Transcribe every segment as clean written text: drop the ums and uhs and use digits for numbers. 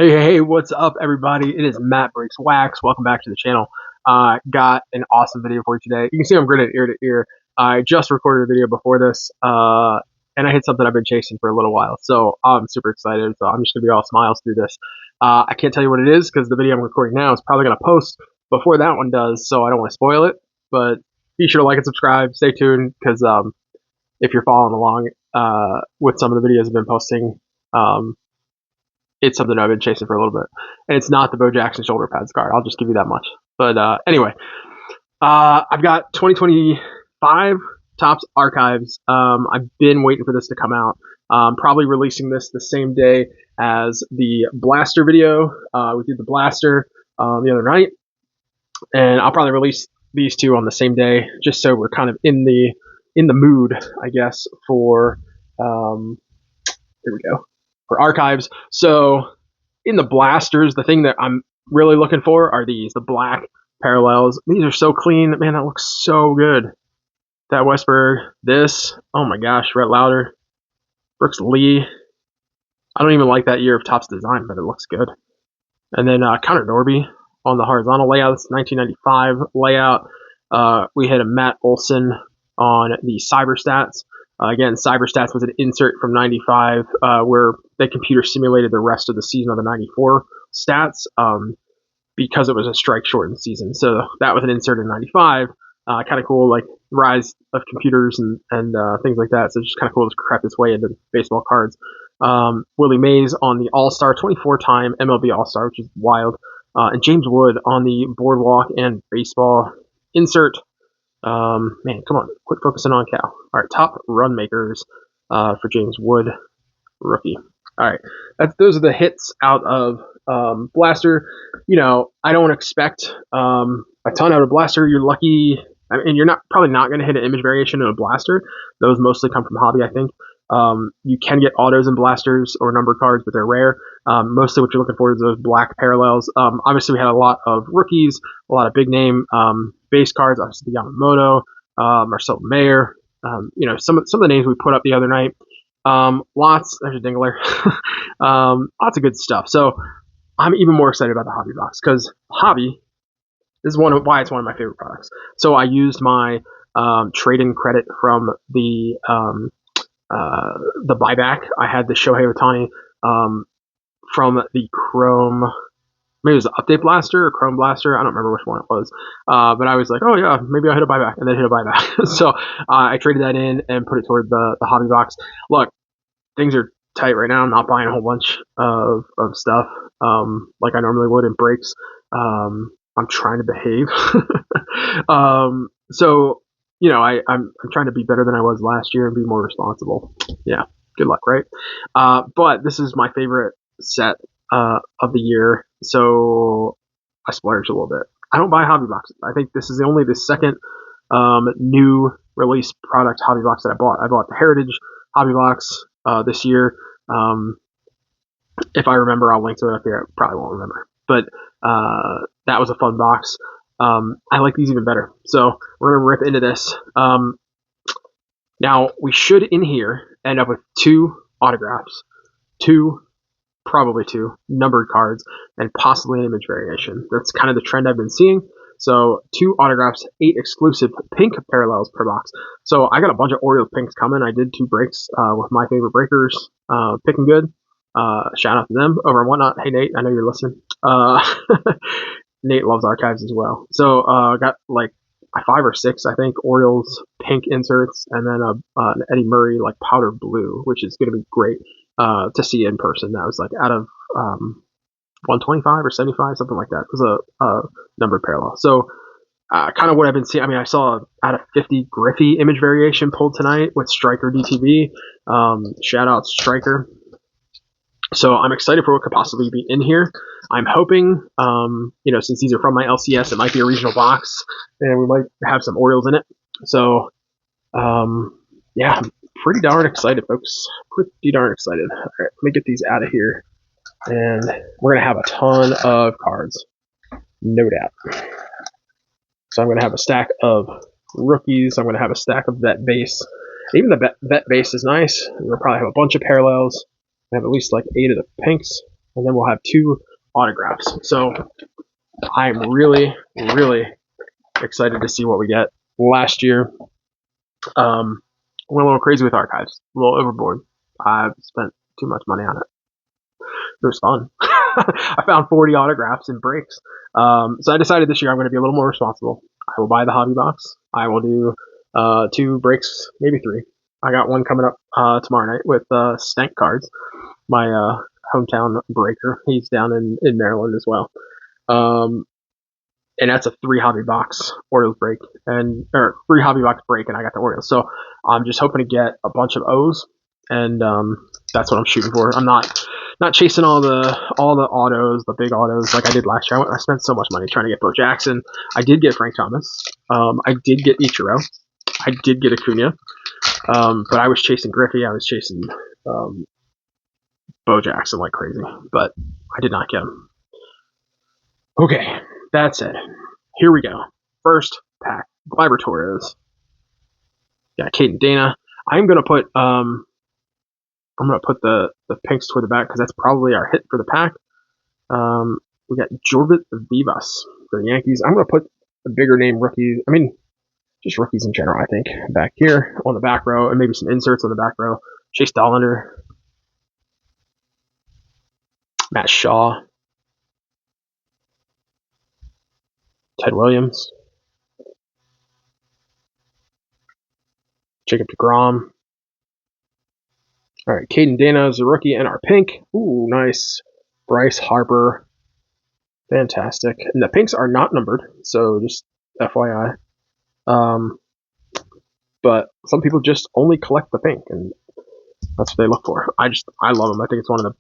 Hey, what's up, everybody? It is Matt Breaks Wax. Welcome back to the channel. Got an awesome video for you today. You can see I'm grinning ear to ear. I just recorded a video before this, and I hit something I've been chasing for a little while, so I'm super excited. So I'm just going to be all smiles through this. I can't tell you what it is because the video I'm recording now is probably going to post before that one does, so I don't want to spoil it. But be sure to like and subscribe. Stay tuned because if you're following along with some of the videos I've been posting, it's something I've been chasing for a little bit. And it's not the Bo Jackson shoulder pads card. I'll just give you that much. But anyway, I've got 2025 Topps Archives. I've been waiting for this to come out. Probably releasing this the same day as the Blaster video. We did the Blaster the other night. And I'll probably release these two on the same day, just so we're kind of in the mood, I guess, for here we go. For archives. So in the blasters, the thing that I'm really looking for are the black parallels. These are so clean. Man, that looks so good. That Westberg, this, oh my gosh, Rhett Lauder, Brooks Lee. I don't even like that year of Topps design, but it looks good. And then Connor Norby on the horizontal layout. It's 1995 layout. We had a Matt Olson on the Cyber Stats. Again, Cyber Stats was an insert from 95 where they computer simulated the rest of the season of the 94 stats because it was a strike shortened season. So that was an insert in 95. Kind of cool, like rise of computers and things like that. So it's just kind of cool to crap its way into baseball cards. Willie Mays on the All-Star, 24-time MLB All-Star, which is wild. And James Wood on the Boardwalk and Baseball insert. Man, come on, quit focusing on Cal. All right, top run makers for James Wood, rookie. All right, those are the hits out of Blaster. You know, I don't expect a ton out of Blaster. You're lucky, and you're probably not going to hit an image variation in a Blaster. Those mostly come from hobby, I think. You can get autos and blasters or number cards, but they're rare. Mostly what you're looking for is those black parallels. Obviously, we had a lot of rookies, a lot of big name base cards. Obviously, Yamamoto, Marcel Mayer. You know, some of the names we put up the other night. Lots. There's a Dingler. Lots of good stuff. So I'm even more excited about the hobby box because hobby is why it's one of my favorite products. So I used my trade-in credit from the buyback. I had the Shohei Ohtani from the Chrome, maybe it was the Update Blaster or Chrome Blaster. I don't remember which one it was. But I was like, oh yeah, maybe I'll hit a buyback, and then hit a buyback. So I traded that in and put it toward the hobby box. Look, things are tight right now. I'm not buying a whole bunch of stuff like I normally would in breaks. I'm trying to behave. So you know, I'm trying to be better than I was last year and be more responsible. Yeah, good luck, right? But this is my favorite set of the year, so I splurged a little bit. I don't buy hobby boxes. I think this is only the second new release product hobby box that I bought. I bought the Heritage hobby box this year. If I remember, I'll link to it up here. I probably won't remember, but that was a fun box. I like these even better. So we're going to rip into this. Now, we should in here end up with 2 autographs, probably 2 numbered cards, and possibly an image variation. That's kind of the trend I've been seeing. So 2 autographs, 8 exclusive pink parallels per box. So I got a bunch of Orioles pinks coming. I did 2 breaks with my favorite breakers, picking good. Shout out to them over and whatnot. Hey, Nate, I know you're listening. Nate loves archives as well. So got like 5 or 6, I think, Orioles pink inserts, and then an Eddie Murray like powder blue, which is going to be great to see in person. That was like out of 125 or 75, something like that. It was a numbered parallel. So kind of what I've been seeing. I mean, I saw out of 50 Griffey image variation pulled tonight with Striker DTV. Shout out Striker. So I'm excited for what could possibly be in here. I'm hoping, you know, since these are from my LCS, it might be a regional box, and we might have some Orioles in it. So, yeah, I'm pretty darn excited, folks. Pretty darn excited. All right, let me get these out of here, and we're going to have a ton of cards, no doubt. So I'm going to have a stack of rookies. I'm going to have a stack of vet base. Even the vet base is nice. We'll probably have a bunch of parallels. I have at least like 8 of the pinks. and then we'll have 2 autographs. So I'm really, really excited to see what we get. Last year, went a little crazy with archives, a little overboard. I've spent too much money on it. It was fun. I found 40 autographs in breaks. So I decided this year I'm going to be a little more responsible. I will buy the hobby box. I will do 2 breaks, maybe 3. I got one coming up tomorrow night with Stank Cards, my hometown breaker. He's down in Maryland as well. And that's a 3 hobby box Orioles break, or 3 hobby box break, and I got the Orioles. So I'm just hoping to get a bunch of O's, and that's what I'm shooting for. I'm not chasing all the autos, the big autos like I did last year. I spent so much money trying to get Bo Jackson. I did get Frank Thomas. I did get Ichiro. I did get Acuna. But I was chasing Griffey. I was chasing Bo Jackson like crazy, but I did not get him. Okay, that's it. Here we go. First pack. Gleyber Torres. Got Caden Dana. I'm gonna put the pinks toward the back because that's probably our hit for the pack. We got Jorvit Vivas for the Yankees. I'm gonna put a bigger name rookies. I mean, just rookies in general. I think back here on the back row, and maybe some inserts on the back row. Chase Dollander, Matt Shaw, Ted Williams, Jacob deGrom. All right, Caden Dana is a rookie, and our pink. Ooh, nice. Bryce Harper. Fantastic. And the pinks are not numbered, so just FYI. But some people just only collect the pink, and that's what they look for. I love them. I think it's one of the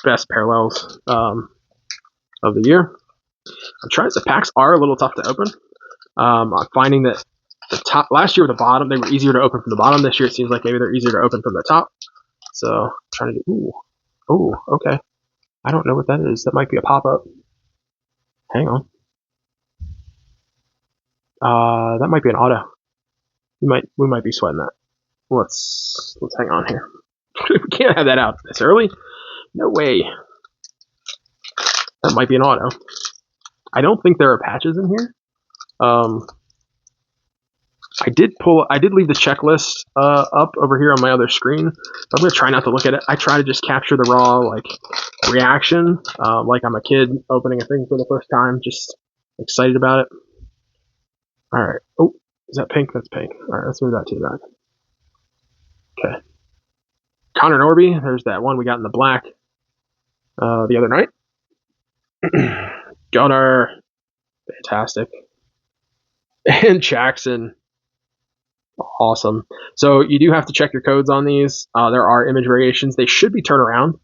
best parallels of the year. I'm trying. The packs are a little tough to open. I'm finding that the top last year with the bottom, they were easier to open from the bottom. This year it seems like maybe they're easier to open from the top. So I'm trying to do. Ooh, okay. I don't know what that is. That might be a pop-up. Hang on. That might be an auto. We might be sweating that. Let's hang on here. We can't have that out this early. No way. That might be an auto. I don't think there are patches in here. I did leave the checklist up over here on my other screen. I'm gonna try not to look at it. I try to just capture the raw reaction, like I'm a kid opening a thing for the first time, just excited about it. All right. Oh, is that pink? That's pink. All right, let's move that to the back. Okay. Connor Norby. There's that one we got in the black the other night. Gunnar. Fantastic. And Jackson. Awesome. So you do have to check your codes on these. There are image variations. They should be turned around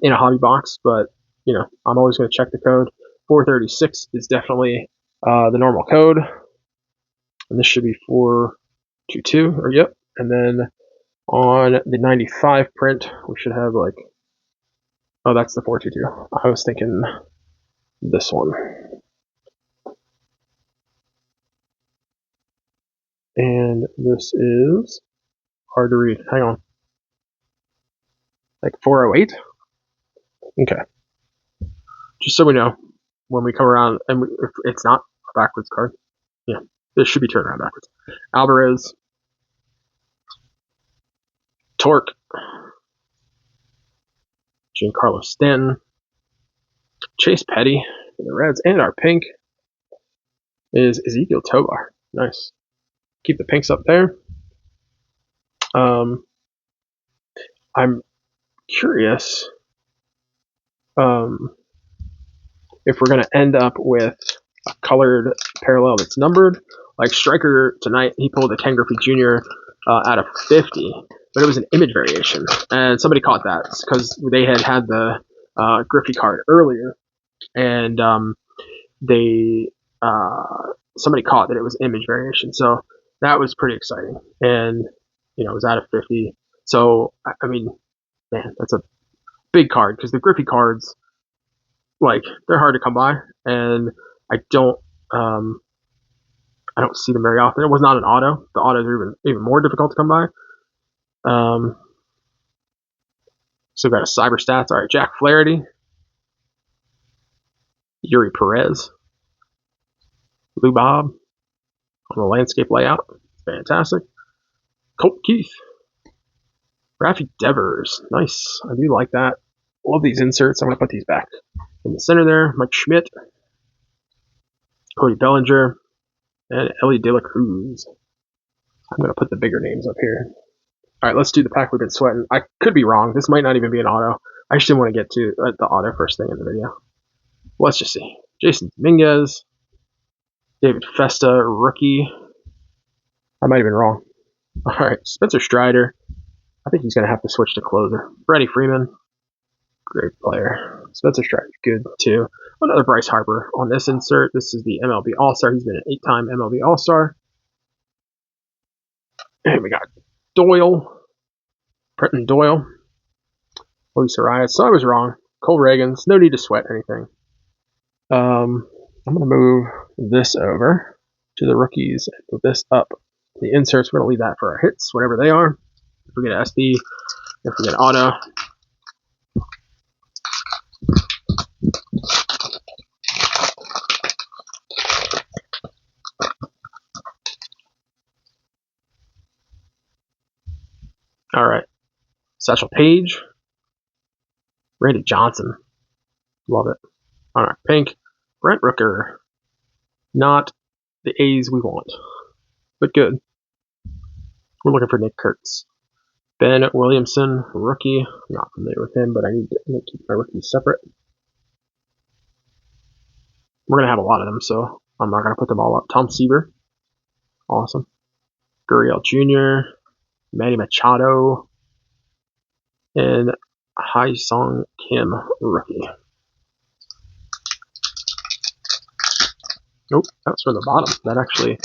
in a hobby box, but I'm always going to check the code. 436 is definitely the normal code, and this should be 422. Or yep. And then on the 95 print, we should have oh, that's the 422. I was thinking this one. And this is hard to read. Hang on. 408? Okay. Just so we know when we come around, and if it's not a backwards card, yeah, this should be turned around backwards. Alvarez, Torque, Giancarlo Stanton, Chase Petty for the Reds, and our pink is Ezekiel Tovar. Nice. Keep the pinks up there. I'm curious if we're going to end up with a colored parallel that's numbered. Like Striker tonight, he pulled a Ken Griffey Jr. Out of 50, but it was an image variation, and somebody caught that because they had the Griffey card earlier, and somebody caught that it was image variation, so that was pretty exciting, and it was out of 50. So I mean, man, that's a big card because the Griffey cards, they're hard to come by, and I don't see them very often. It was not an auto. The autos are even more difficult to come by. So we've got a cyber stats. All right, Jack Flaherty, Yuri Perez, Lou Bob on the landscape layout. Fantastic. Colt Keith, Rafi Devers. Nice. I do like that. Love these inserts. I'm going to put these back in the center there. Mike Schmidt, Cody Bellinger, and Ellie De La Cruz. I'm going to put the bigger names up here. All right, let's do the pack we've been sweating. I could be wrong. This might not even be an auto. I just didn't want to get to the auto first thing in the video. Let's just see. Jason Dominguez, David Festa, rookie. I might have been wrong. All right, Spencer Strider. I think he's going to have to switch to closer. Freddie Freeman, great player. Spencer Strider, good too. Another Bryce Harper on this insert. This is the MLB All-Star. He's been an 8-time MLB All-Star. And we got Doyle, Brenton Doyle, Luis Arias. So I was wrong. Cole Reagans. No need to sweat anything. I'm going to move this over to the rookies and move this up. The inserts, we're going to leave that for our hits, whatever they are. If we get an SB, if we get an auto. All right. Satchel Paige. Randy Johnson. Love it. All right. Pink. Brent Rooker. Not the A's we want, but good. We're looking for Nick Kurtz. Ben Williamson, rookie. I'm not familiar with him, but I need to keep my rookies separate. We're going to have a lot of them, so I'm not going to put them all up. Tom Seaver. Awesome. Gurriel Jr., Manny Machado, and Hai Song Kim, rookie. Nope, that's from the bottom. That actually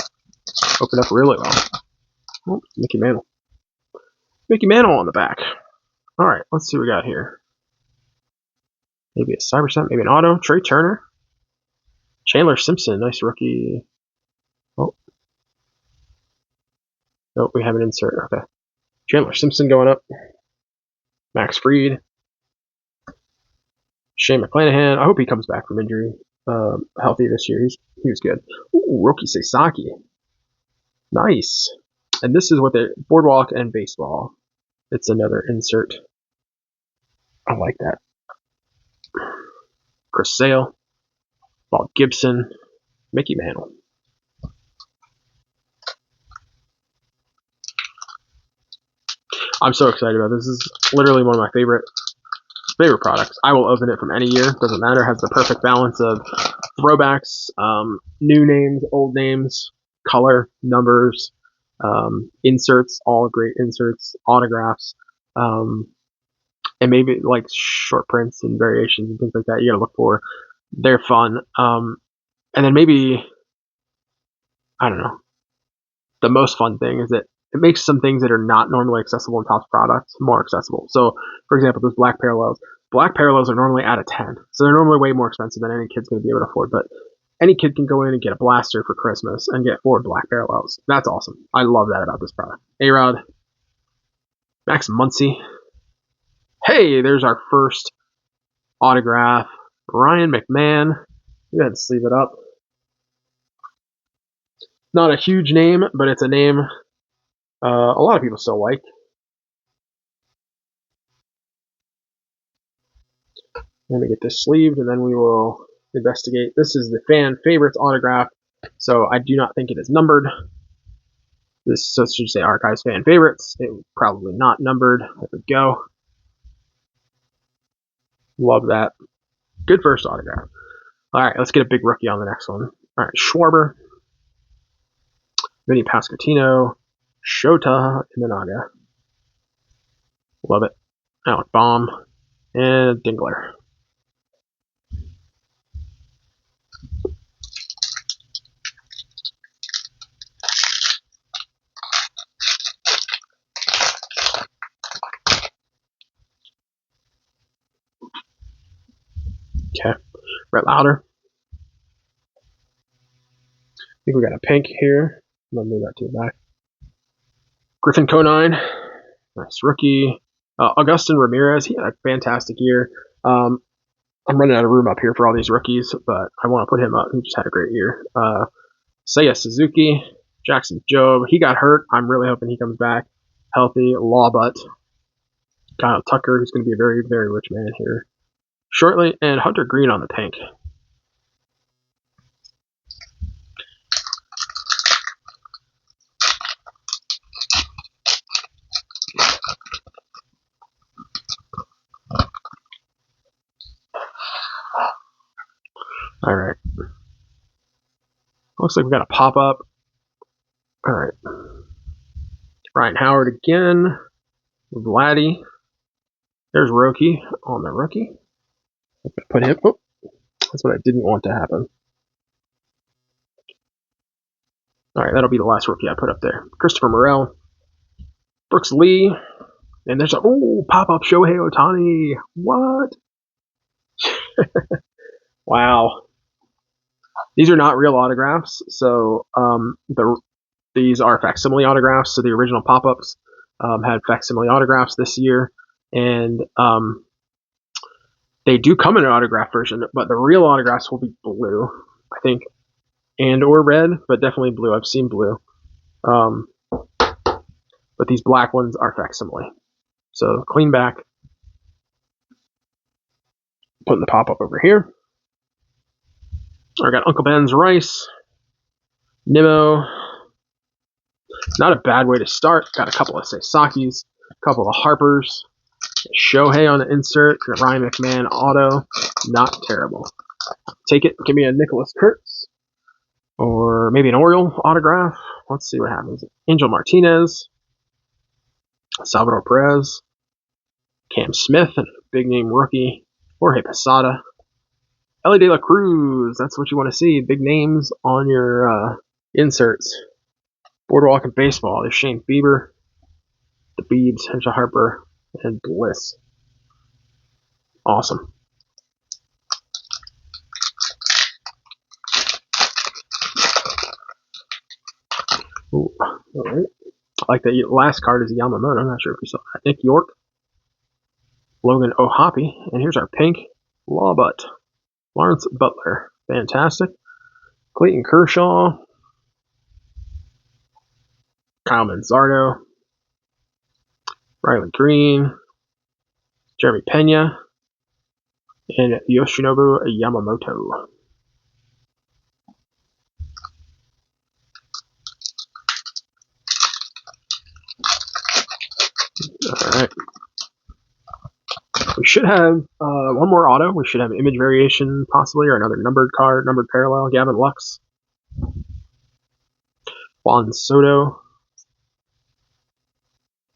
opened up really well. Oh, Mickey Mantle. Mickey Mantle on the back. All right, let's see what we got here. Maybe a cyber set, maybe an auto. Trey Turner. Chandler Simpson, nice rookie. Oh. Nope, we have an insert. Okay. Chandler Simpson going up. Max Fried. Shane McClanahan. I hope he comes back from injury healthy this year. He was good. Ooh, Roki Sasaki. Nice. And this is what the Boardwalk and Baseball. It's another insert. I like that. Chris Sale. Bob Gibson. Mickey Mantle. I'm so excited about this. This is literally one of my favorite products. I will open it from any year. Doesn't matter. Has the perfect balance of throwbacks, new names, old names, color, numbers, inserts, all great inserts, autographs, and maybe like short prints and variations and things like that you gotta look for. They're fun. And then maybe, I don't know, the most fun thing is that it makes some things that are not normally accessible in Topps products more accessible. So, for example, those black parallels. Black parallels are normally out of 10. So they're normally way more expensive than any kid's going to be able to afford. But any kid can go in and get a blaster for Christmas and get 4 black parallels. That's awesome. I love that about this product. A-Rod. Max Muncy. Hey, there's our first autograph. Ryan McMahon. Go ahead and sleeve it up. Not a huge name, but it's a name a lot of people still like. Let me get this sleeved, and then we will investigate. This is the fan favorites autograph, so I do not think it is numbered. This should say Archives fan favorites. It was probably not numbered. There we go. Love that. Good first autograph. All right, let's get a big rookie on the next one. All right, Schwarber, Vinny Pasquantino, Shota Imanaga. Love it. Alec Baum, and Dingler. Okay, Brett Lauder. I think we got a pink here. I'm gonna move that to the back. Griffin Conine, nice rookie. Augustin Ramirez, he had a fantastic year. I'm running out of room up here for all these rookies, but I want to put him up. He just had a great year. Seiya Suzuki, Jackson Jobe, he got hurt. I'm really hoping he comes back healthy. Lawbutt, Kyle Tucker, who's going to be a very, very rich man here shortly, and Hunter Green on the pink. All right. Looks like we got a pop up. All right. Ryan Howard again. Vladdy. There's Roki on the rookie. Put him. Oh, that's what I didn't want to happen. All right, that'll be the last rookie I put up there. Christopher Morel. Brooks Lee. And there's a pop-up Shohei Ohtani. What? Wow. These are not real autographs, so these are facsimile autographs. So the original pop-ups had facsimile autographs this year, and they do come in an autograph version, but the real autographs will be blue, I think, and or red, but definitely blue. I've seen blue, but these black ones are facsimile. So clean back. Putting the pop-up over here. I got Uncle Ben's Rice, Nimmo. Not a bad way to start. Got a couple of Sasakis, a couple of Harpers, Shohei on the insert, Ryan McMahon auto. Not terrible. Take it. Give me a Nicholas Kurtz, or maybe an Oriole autograph. Let's see what happens. Angel Martinez, Salvador Perez, Cam Smith, and a big name rookie, Jorge Posada. Ellie De La Cruz, that's what you want to see. Big names on your inserts. Boardwalk and Baseball, there's Shane Bieber, the Beebs, Henshaw Harper, and Bliss. Awesome. Ooh, all right. I like that last card is a Yamamoto. I'm not sure if you saw that. Nick York, Logan O'Hoppe, and here's our pink Lawbutt. Lawrence Butler, fantastic. Clayton Kershaw, Kyle Manzardo, Riley Green, Jeremy Pena, and Yoshinobu Yamamoto. All right. We should have one more auto. We should have an image variation, possibly, or another numbered card, numbered parallel. Gavin Lux, Juan Soto,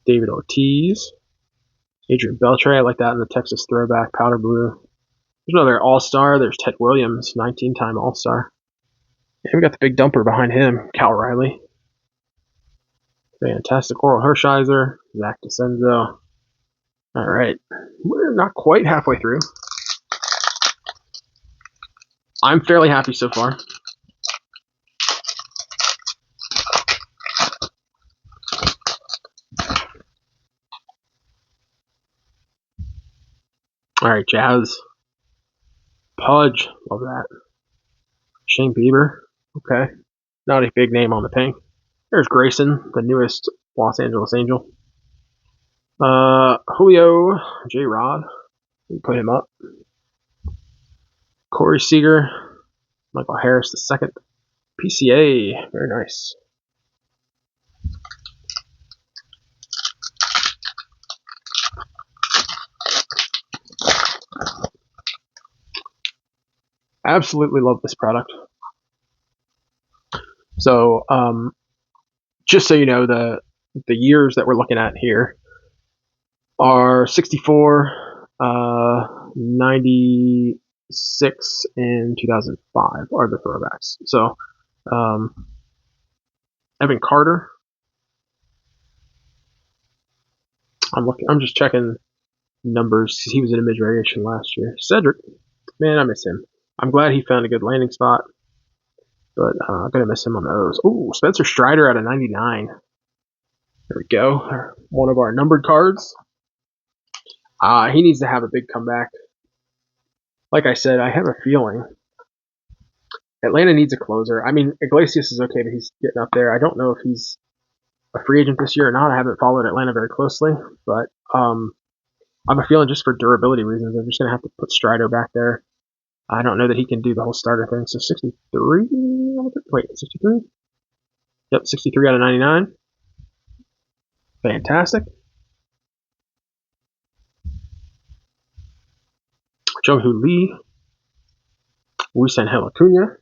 David Ortiz, Adrian Beltre. I like that in the Texas throwback, powder blue. There's another All-Star. There's Ted Williams, 19-time All-Star. And we got the big dumper behind him, Cal Riley. Fantastic. Oral Hershiser, Zach DeCenzo. All right. We're not quite halfway through. I'm fairly happy so far. All right, Jazz. Pudge. Love that. Shane Bieber. Okay. Not a big name on the pink. There's Grayson, the newest Los Angeles Angel. Julio J. Rod. We put him up. Corey Seager. Michael Harris the second. PCA. Very nice. Absolutely love this product. So, just so you know, the years that we're looking at here are 64, 96, and 2005 are the throwbacks. So, Evan Carter. I'm just checking numbers because he was an image variation last year. Cedric, man, I miss him. I'm glad he found a good landing spot, but I'm gonna miss him on those. Ooh, Spencer Strider out of 99. There we go. One of our numbered cards. He needs to have a big comeback. Like I said, I have a feeling Atlanta needs a closer. I mean, Iglesias is okay, but he's getting up there. I don't know if he's a free agent this year or not. I haven't followed Atlanta very closely, but I have a feeling just for durability reasons, I'm just going to have to put Strider back there. I don't know that he can do the whole starter thing. So 63? Wait, 63? Yep, 63 out of 99. Fantastic. Jung-Hoo Lee. Woo-San Acuna.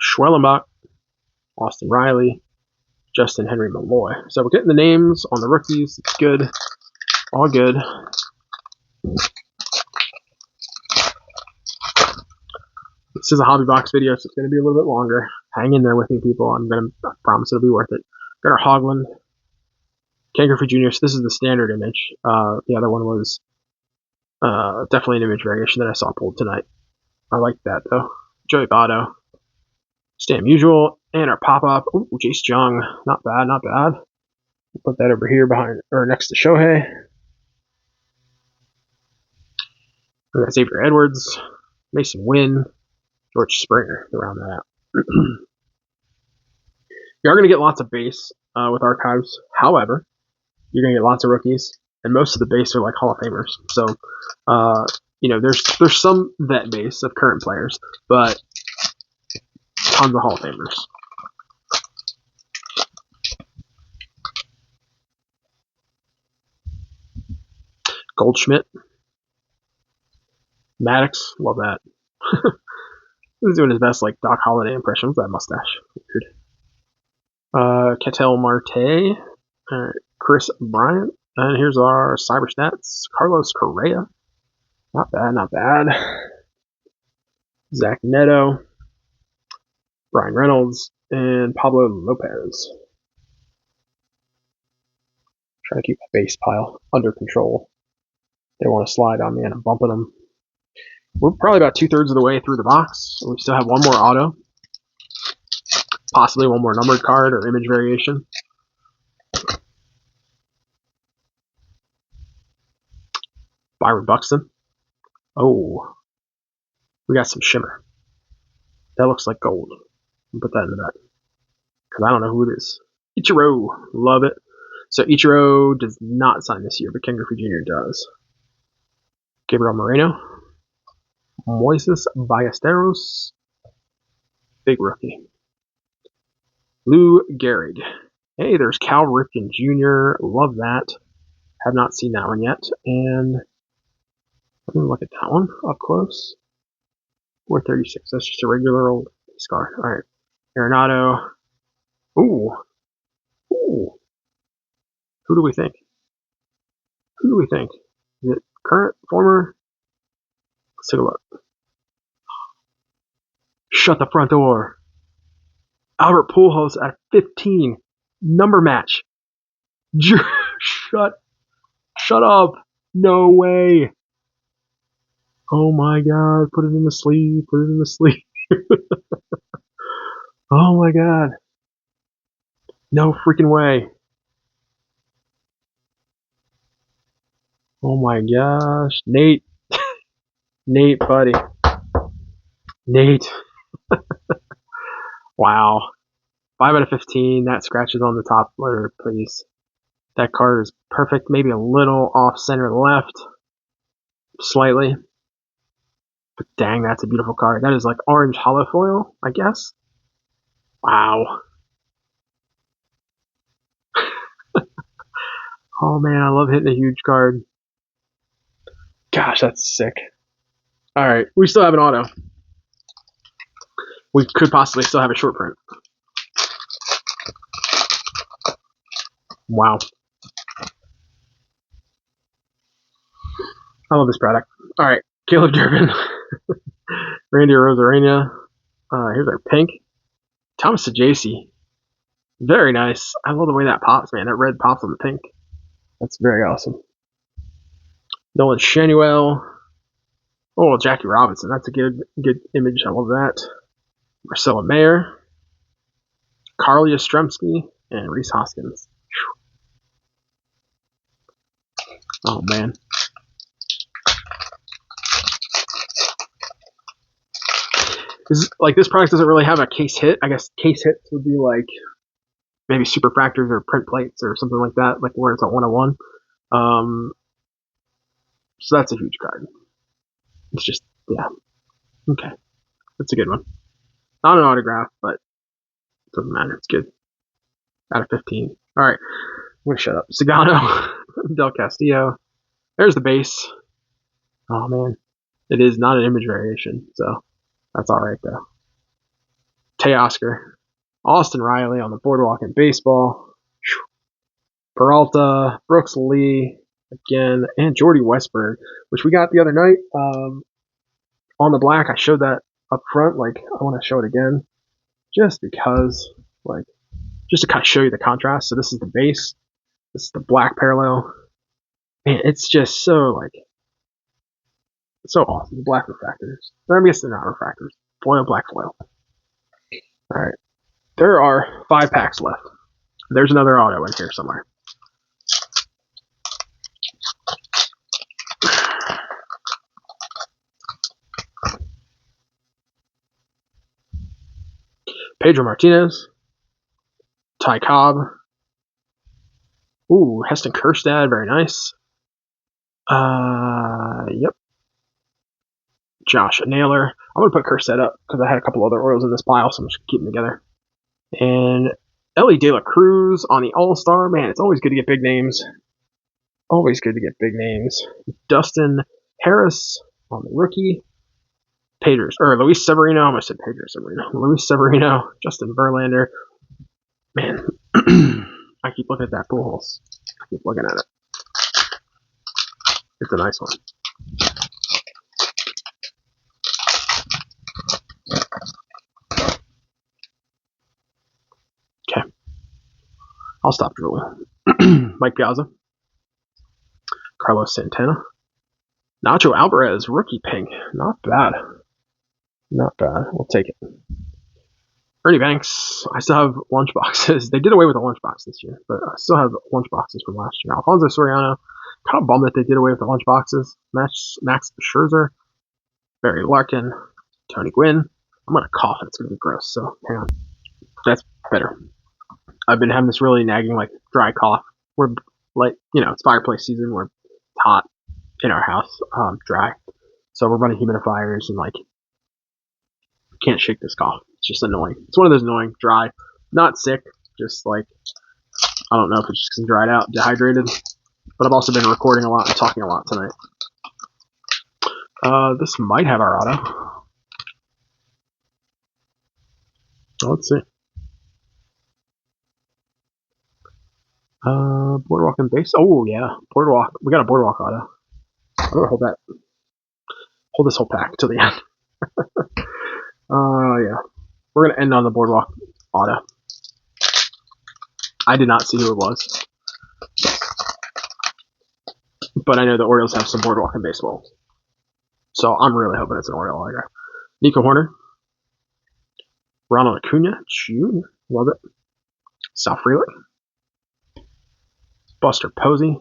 Schwellenbach. Austin Riley. Justin Henry Malloy. So we're getting the names on the rookies. It's good. All good. This is a hobby box video, so it's going to be a little bit longer. Hang in there with me, people. I promise it'll be worth it. Got our Hogland. Ken Griffey Jr. So this is the standard image. The other one was definitely an image variation that I saw pulled tonight. I like that, though. Joey Votto. Stam Usual. And our pop-up. Ooh, Jace Jung. Not bad, not bad. Put that over here behind, or next to Shohei. We got Xavier Edwards. Mason Wynn. George Springer to round that out. You are going to get lots of base with archives. However, you're going to get lots of rookies, and most of the base are like Hall of Famers. So, there's some vet base of current players, but tons of Hall of Famers. Goldschmidt. Maddox. Love that. He's doing his best like Doc Holliday impression with that mustache. Weird. Ketel Marte. Chris Bryant. And here's our cyber stats. Carlos Correa. Not bad, not bad. Zach Neto. Brian Reynolds. And Pablo Lopez. Trying to keep my base pile under control. They want to slide on me and I'm bumping them. We're probably about 2/3 of the way through the box. We still have one more auto. Possibly one more numbered card or image variation. Byron Buxton. Oh. We got some shimmer. That looks like gold. I'll put that in the back. Because I don't know who it is. Ichiro. Love it. So Ichiro does not sign this year, but Ken Griffey Jr. does. Gabriel Moreno. Moises Ballesteros. Big rookie. Lou Gehrig. Hey, there's Cal Ripken Jr. Love that. Have not seen that one yet. And let me look at that one up close. 436. That's just a regular old base card. All right. Arenado. Ooh. Ooh. Who do we think? Who do we think? Is it current, former? Let's take a look. Shut the front door. Albert Pujols at 15. Number match. Shut up. No way. Oh my god. Put it in the sleeve. Put it in the sleeve. Oh my god. No freaking way. Oh my gosh. Nate. Nate, buddy. Nate. Wow. 5 out of 15. That scratches on the top letter, please. That card is perfect. Maybe a little off center left. Slightly. But dang, that's a beautiful card. That is like orange hollow foil, I guess. Wow. Oh man, I love hitting a huge card. Gosh, that's sick. Alright, we still have an auto. We could possibly still have a short print. Wow. I love this product. Alright, Caleb Durbin. Randy Rosarena. Here's our pink. Thomas Sajaci. Very nice. I love the way that pops, man. That red pops on the pink. That's very awesome. Nolan Shanuel. Oh, Jackie Robinson. That's a good image. I love that. Marcella Mayer. Carl Yastrzemski. And Reese Hoskins. Oh man. This product doesn't really have a case hit. I guess case hits would be like maybe superfractors or print plates or something like that, like where it's a 101. So that's a huge card. It's just, yeah. Okay. That's a good one. Not an autograph, but it doesn't matter. It's good. Out of 15. All right. I'm going to shut up. Sagano, Del Castillo. There's the base. Oh, man. It is not an image variation, so that's all right, though. Teoscar. Austin Riley on the boardwalk in baseball. Peralta. Brooks Lee. Again. And Jordy Westberg, which we got the other night. On the black, I showed that up front. Like, I want to show it again. Just because, like, just to kind of show you the contrast. So this is the base. This is the black parallel. Man, it's just so, like, so awesome. The black refractors. I guess they're not refractors. Foil, black foil. All right. There are 5 packs left. There's another auto in here somewhere. Pedro Martinez. Ty Cobb. Ooh, Heston Kjerstad. Very nice. Yep. Josh Naylor. I'm going to put Kjerstad up because I had a couple other Orioles in this pile, so I'm just going to keep them together. And Ellie De La Cruz on the All-Star. Man, it's always good to get big names. Always good to get big names. Dustin Harris on the rookie. Luis Severino. I almost said Pedro Severino. Luis Severino. Justin Verlander. Man, I keep looking at that pool holes. I keep looking at it. It's a nice one. Okay. I'll stop drooling. Mike Piazza. Carlos Santana. Nacho Alvarez, rookie pink. Not bad. Not bad. We'll take it. Ernie Banks. I still have lunch boxes. They did away with the lunch box this year, but I still have lunch boxes from last year. Alfonso Soriano. Kind of bummed that they did away with the lunch boxes. Max Scherzer. Barry Larkin. Tony Gwynn. I'm going to cough and it's going to be gross, so hang on. That's better. I've been having this really nagging, like, dry cough. We're, like, it's fireplace season. We're hot in our house, dry. So we're running humidifiers and, like, can't shake this cough. It's just annoying. It's one of those annoying, dry, not sick, just like, I don't know if it's just because I'm dried out, dehydrated. But I've also been recording a lot and talking a lot tonight. This might have our auto. Let's see. Boardwalk and base. Oh, yeah. Boardwalk. We got a boardwalk auto. I'm going to hold this whole pack till the end. Yeah. We're going to end on the boardwalk auto. I did not see who it was. But I know the Orioles have some boardwalk in baseball. So I'm really hoping it's an Oriole autograph. Nico Horner. Ronald Acuna Jr. Love it. Sal Frelick. Buster Posey.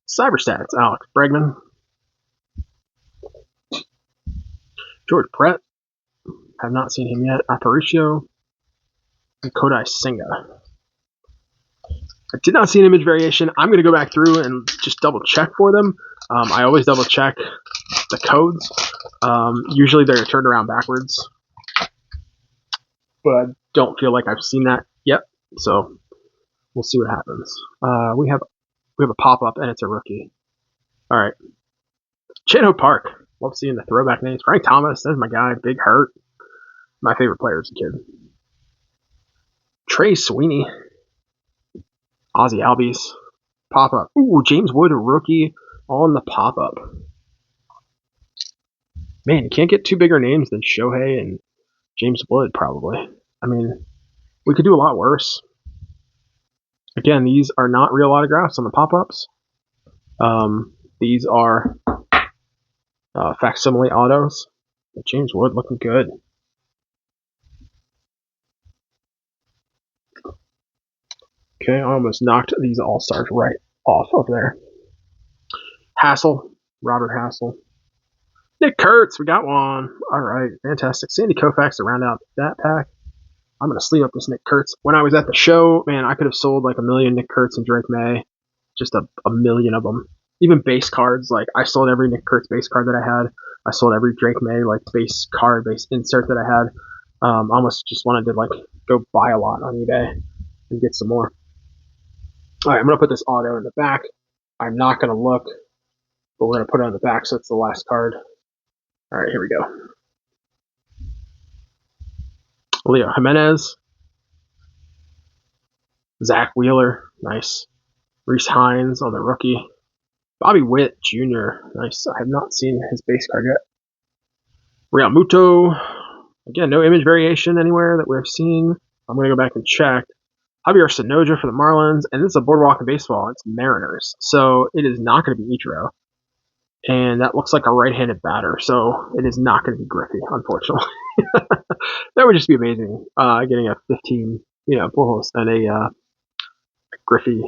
Cyberstats. Alex Bregman. George Brett. Have not seen him yet. Aparicio. And Kodai Senga. I did not see an image variation. I'm going to go back through and just double check for them. I always double check the codes. Usually they're turned around backwards. But I don't feel like I've seen that yet. So we'll see what happens. We have a pop-up and it's a rookie. All right. Chan-Ho Park. Love seeing the throwback names. Frank Thomas. There's my guy. Big Hurt. My favorite player as a kid. Trey Sweeney. Ozzy Albies. Pop-up. Ooh, James Wood, a rookie on the pop-up. Man, you can't get two bigger names than Shohei and James Wood, probably. I mean, we could do a lot worse. Again, these are not real autographs on the pop-ups. These are facsimile autos. But James Wood looking good. Okay, I almost knocked these All-Stars right off of there. Robert Hassel. Nick Kurtz, we got one. All right, fantastic. Sandy Koufax to round out that pack. I'm going to sleeve up this Nick Kurtz. When I was at the show, man, I could have sold like a million Nick Kurtz and Drake May. Just a million of them. Even base cards. Like, I sold every Nick Kurtz base card that I had. I sold every Drake May, like, base card, base insert that I had. Almost just wanted to, like, go buy a lot on eBay and get some more. All right, I'm going to put this auto in the back. I'm not going to look, but we're going to put it on the back so it's the last card. All right, here we go. Leo Jimenez. Zach Wheeler. Nice. Reese Hines on the rookie. Bobby Witt Jr. Nice. I have not seen his base card yet. Real Muto. Again, no image variation anywhere that we're seeing. I'm going to go back and check. Javier Sonoja for the Marlins. And this is a Boardwalk in baseball. It's Mariners. So it is not going to be Ichiro. And that looks like a right-handed batter. So it is not going to be Griffey, unfortunately. That would just be amazing. Getting a 15, Pujols and a Griffey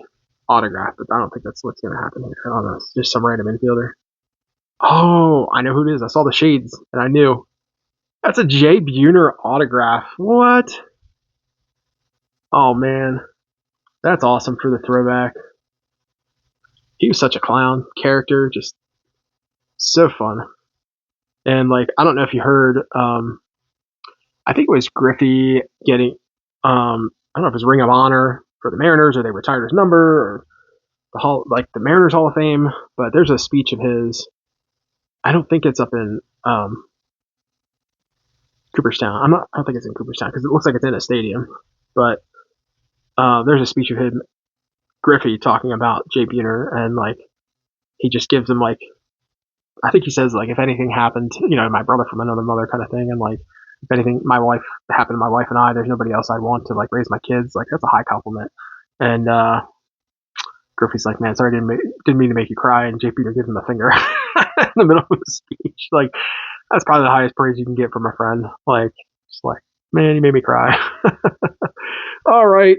autograph, but I don't think that's what's going to happen here. I don't know. It's just some random infielder. Oh, I know who it is. I saw the shades, and I knew. That's a Jay Buhner autograph. What? Oh, man. That's awesome for the throwback. He was such a clown character, just so fun. And, like, I don't know if you heard, I think it was Griffey getting, I don't know if it was Ring of Honor for the Mariners or they retired his number or the Mariners Hall of Fame, but there's a speech of his. I don't think it's up in Cooperstown. I don't think it's in Cooperstown because it looks like it's in a stadium. But there's a speech of him, Griffey, talking about Jay Buhner, and like he just gives him like, I think he says like if anything happened, my brother from another mother kind of thing, and like if anything my wife happened to my wife and I, there's nobody else I'd want to like raise my kids. Like that's a high compliment. And Griffey's like, man, sorry, didn't mean to make you cry, and Jay Buhner gives him the finger in the middle of the speech. Like that's probably the highest praise you can get from a friend. Like just like, man, you made me cry. All right.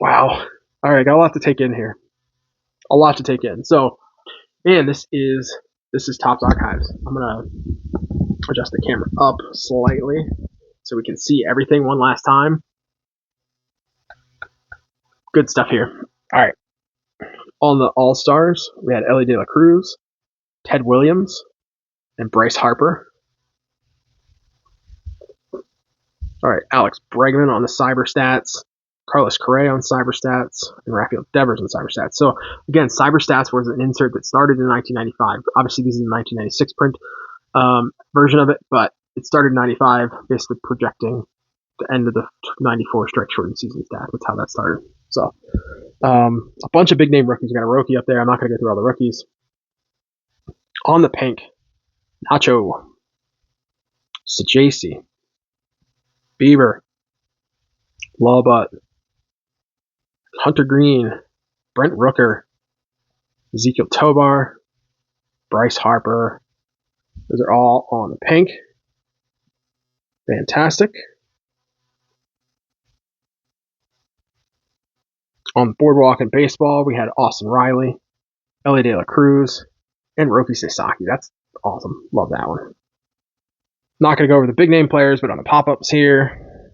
Wow. All right, got a lot to take in here. A lot to take in. So, man, this is Topps Archives. I'm gonna adjust the camera up slightly so we can see everything one last time. Good stuff here. All right. On the All-Stars, we had Ellie De La Cruz, Ted Williams, and Bryce Harper. All right, Alex Bregman on the Cyber Stats, Carlos Correa on Cyber Stats, and Rafael Devers on Cyber Stats. So, again, Cyber Stats was an insert that started in 1995. Obviously, this is the 1996 print version of it, but it started in 95, basically projecting the end of the 94 strike shortened season stats. That's how that started. So, a bunch of big name rookies. We got a rookie up there. I'm not going to go through all the rookies. On the pink, Nacho, Sajaci, Bieber, Lawbutt, Hunter Green, Brent Rooker, Ezekiel Tobar, Bryce Harper. Those are all on the pink. Fantastic. On the Boardwalk in baseball, we had Austin Riley, Ellie De La Cruz, and Roki Sasaki. That's awesome. Love that one. Not going to go over the big name players, but on the pop-ups here.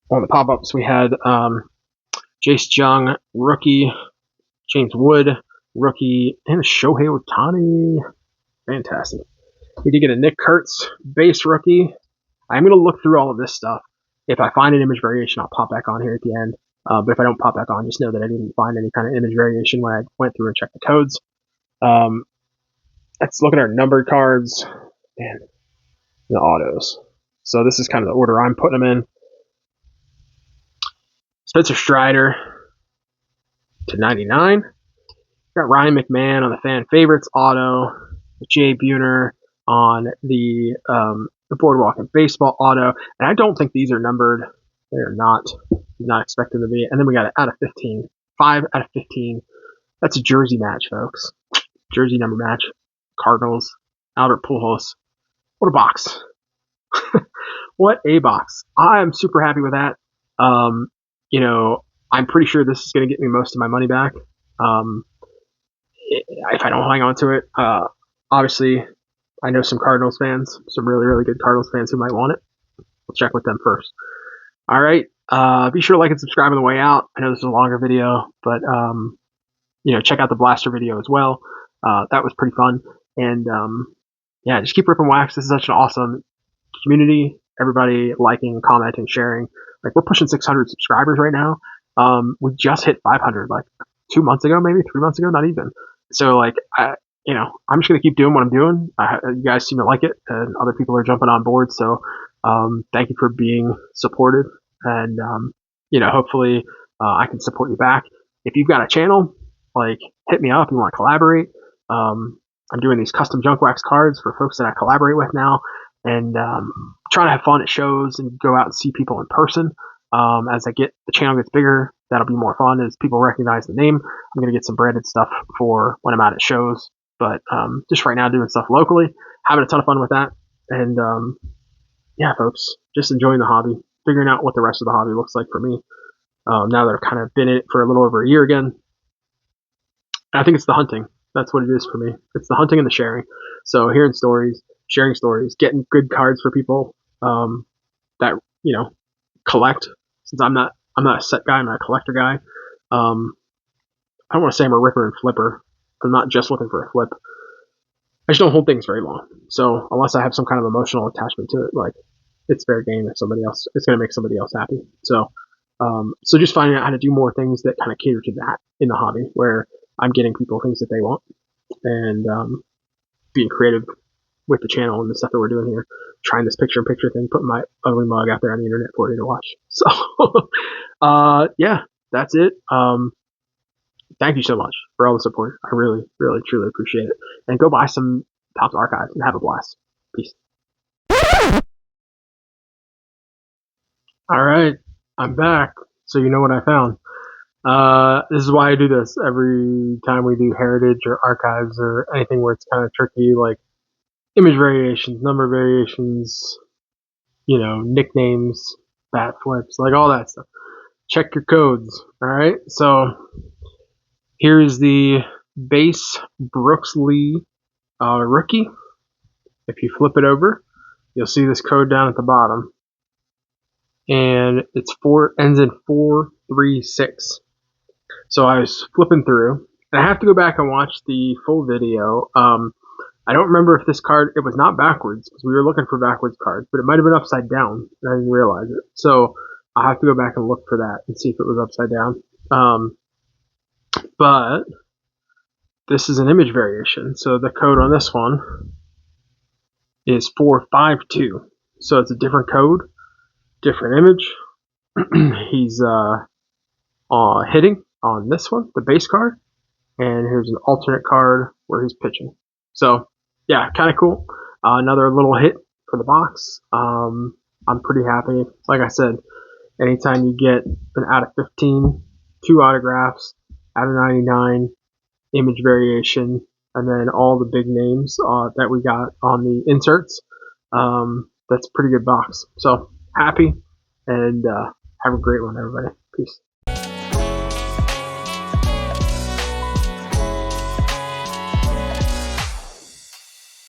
On the pop-ups, we had Jace Jung, rookie, James Wood, rookie, and Shohei Ohtani. Fantastic. We did get a Nick Kurtz base rookie. I'm going to look through all of this stuff. If I find an image variation, I'll pop back on here at the end. But if I don't pop back on, just know that I didn't find any kind of image variation when I went through and checked the codes. Let's look at our numbered cards and the autos. So this is kind of the order I'm putting them in. Spencer Strider to 99. Got Ryan McMahon on the fan favorites auto. Jay Buhner on the Boardwalk and baseball auto. And I don't think these are numbered. They are not. Not expected to be. And then we got it out of 15. 5 out of 15. That's a jersey match, folks. Jersey number match. Cardinals. Albert Pujols. What a box. What a box. I'm super happy with that. I'm pretty sure this is going to get me most of my money back. if I don't hang on to it, obviously I know some Cardinals fans, some really, really good Cardinals fans who might want it. We'll check with them first. All right. Be sure to like and subscribe on the way out. I know this is a longer video, but check out the blaster video as well. That was pretty fun. And yeah, just keep ripping wax. This is such an awesome community. Everybody liking, commenting, sharing. Like, we're pushing 600 subscribers right now. We just hit 500 like 2 months ago, maybe 3 months ago, not even. So like, I'm just gonna keep doing what I'm doing. You guys seem to like it, and other people are jumping on board. So thank you for being supportive, and hopefully I can support you back. If you've got a channel, like, hit me up. You want to collaborate? I'm doing these custom junk wax cards for folks that I collaborate with now, and trying to have fun at shows and go out and see people in person. As the channel gets bigger, that'll be more fun as people recognize the name. I'm gonna get some branded stuff for when I'm out at shows, but just right now doing stuff locally, having a ton of fun with that, and yeah, folks, just enjoying the hobby, figuring out what the rest of the hobby looks like for me. Now that I've kind of been in it for a little over a year again, and I think it's the hunting. That's what it is for me. It's the hunting and the sharing. So hearing stories, sharing stories, getting good cards for people that collect. Since I'm not a set guy, I'm not a collector guy. I don't want to say I'm a ripper and flipper. I'm not just looking for a flip. I just don't hold things very long. So unless I have some kind of emotional attachment to it, like, it's fair game if somebody else, it's going to make somebody else happy. So just finding out how to do more things that kind of cater to that in the hobby, where I'm getting people things that they want, and being creative with the channel and the stuff that we're doing here, trying this picture-in-picture thing, putting my ugly mug out there on the internet for you to watch. So, yeah, that's it. Thank you so much for all the support. I really, really, truly appreciate it. And go buy some Topps Archives and have a blast. Peace. All right, I'm back. So you know what I found. This is why I do this every time we do heritage or archives or anything where it's kind of tricky, like image variations, number variations, nicknames, bat flips, like all that stuff. Check your codes. All right. So here is the base Brooks Lee rookie. If you flip it over, you'll see this code down at the bottom, and ends in 436. So I was flipping through, and I have to go back and watch the full video. I don't remember if this card, it was not backwards, because we were looking for backwards cards, but it might have been upside down, and I didn't realize it. So I'll have to go back and look for that and see if it was upside down. But this is an image variation. So the code on this one is 452. So it's a different code, different image. He's hitting on this one, the base card, and here's an alternate card where he's pitching. So yeah, kind of cool. Another little hit for the box. I'm pretty happy. Like I said, anytime you get an out of 15, 2 autographs, out of 99, image variation, and then all the big names that we got on the inserts, that's a pretty good box. So happy, and have a great one, everybody. Peace.